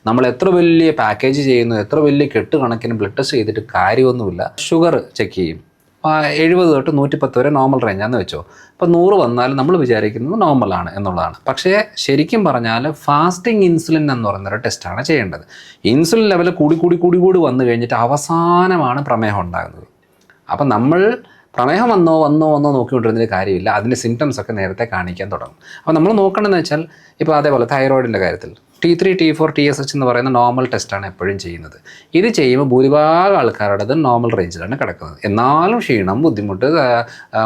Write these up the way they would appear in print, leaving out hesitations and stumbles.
നമ്മൾ എത്ര വലിയ പാക്കേജ് ചെയ്യുന്നു, എത്ര വലിയ കെട്ട് കണക്കിന് ബ്ലഡ് ടെസ്റ്റ് ചെയ്തിട്ട് കാര്യമൊന്നുമില്ല. ഷുഗർ ചെക്ക് ചെയ്യും, 70 തൊട്ട് 110 വരെ നോർമൽ റേഞ്ചാന്ന് വെച്ചോ. അപ്പോൾ 100 വന്നാൽ നമ്മൾ വിചാരിക്കുന്നത് നോർമലാണ് എന്നുള്ളതാണ്. പക്ഷേ ശരിക്കും പറഞ്ഞാൽ ഫാസ്റ്റിംഗ് ഇൻസുലിൻ എന്ന് പറയുന്നൊരു ടെസ്റ്റാണ് ചെയ്യേണ്ടത്. ഇൻസുലിൻ ലെവൽ കൂടി വന്നു കഴിഞ്ഞിട്ട് അവസാനമാണ് പ്രമേഹം ഉണ്ടാകുന്നത്. അപ്പം നമ്മൾ പ്രമേഹം വന്നോ നോക്കിക്കൊണ്ടിരുന്നതിൽ കാര്യമില്ല. അതിൻ്റെ സിംറ്റംസ് ഒക്കെ നേരത്തെ കാണിക്കാൻ തുടങ്ങും. അപ്പോൾ നമ്മൾ നോക്കേണ്ടതെന്ന് വെച്ചാൽ ഇപ്പോൾ അതേപോലെ തൈറോയിഡിൻ്റെ കാര്യത്തിൽ T3, T4, TSH എന്ന് പറയുന്ന നോർമൽ ടെസ്റ്റാണ് എപ്പോഴും ചെയ്യുന്നത്. ഇത് ചെയ്യുമ്പോൾ ഭൂരിഭാഗം ആൾക്കാരുടേത് നോർമൽ റേഞ്ചിലാണ് കിടക്കുന്നത്. എന്നാലും ക്ഷീണം, ബുദ്ധിമുട്ട്,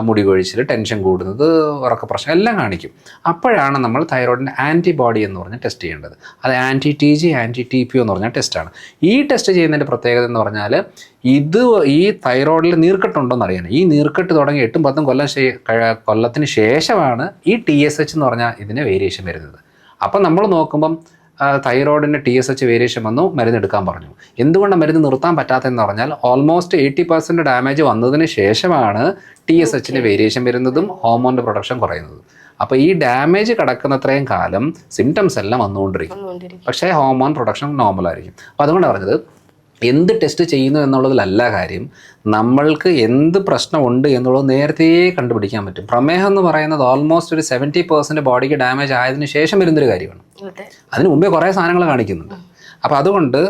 മുടി കൊഴിച്ചിൽ, ടെൻഷൻ കൂടുന്നത്, ഉറക്ക പ്രശ്നം എല്ലാം കാണിക്കും. അപ്പോഴാണ് നമ്മൾ തൈറോയിഡിൻ്റെ ആൻറ്റിബോഡി എന്ന് പറഞ്ഞ് ടെസ്റ്റ് ചെയ്യേണ്ടത്. അത് ആൻറ്റി-TG, ആൻറ്റി-TPO എന്ന് പറഞ്ഞ ടെസ്റ്റാണ്. ഈ ടെസ്റ്റ് ചെയ്യുന്നതിൻ്റെ പ്രത്യേകത എന്ന് പറഞ്ഞാൽ ഈ തൈറോയിഡിൽ നീർക്കെട്ടുണ്ടോയെന്ന് അറിയാൻ. ഈ നീർക്കെട്ട് തുടങ്ങി 8-10 കൊല്ലത്തിന് ശേഷമാണ് ഈ TSH എന്ന് പറഞ്ഞാൽ ഇതിന് വേരിയേഷൻ വരുന്നത്. അപ്പം നമ്മൾ നോക്കുമ്പം തൈറോയിഡിൻ്റെ TSH വേരിയേഷൻ വന്നു, മരുന്ന് എടുക്കാൻ പറഞ്ഞു. എന്തുകൊണ്ടാണ് മരുന്ന് നിർത്താൻ പറ്റാത്തതെന്ന് പറഞ്ഞാൽ ഓൾമോസ്റ്റ് 80% ഡാമേജ് വന്നതിന് ശേഷമാണ് TSHന് വേരിയേഷൻ വരുന്നതും ഹോർമോണിൻ്റെ പ്രൊഡക്ഷൻ കുറയുന്നതും. അപ്പോൾ ഈ ഡാമേജ് കിടക്കുന്നത്രയും കാലം സിംറ്റംസ് എല്ലാം വന്നുകൊണ്ടിരിക്കും, പക്ഷേ ഹോർമോൺ പ്രൊഡക്ഷൻ നോർമലായിരിക്കും. അപ്പോൾ അതുകൊണ്ടാണ് പറഞ്ഞത് എന്ത് ടെസ്റ്റ് ചെയ്യുന്നു എന്നുള്ളതിലല്ല കാര്യം, നമ്മൾക്ക് എന്ത് പ്രശ്നമുണ്ട് എന്നുള്ളത് നേരത്തെ കണ്ടുപിടിക്കാൻ പറ്റും. പ്രമേഹം എന്ന് പറയുന്നത് ഓൾമോസ്റ്റ് ഒരു 70% ബോഡിക്ക് ഡാമേജ് ആയതിനു ശേഷം വരുന്നൊരു കാര്യമാണ്. അതിന് മുമ്പേ കുറേ സാധനങ്ങൾ കാണിക്കുന്നുണ്ട്. അപ്പോൾ അതുകൊണ്ട്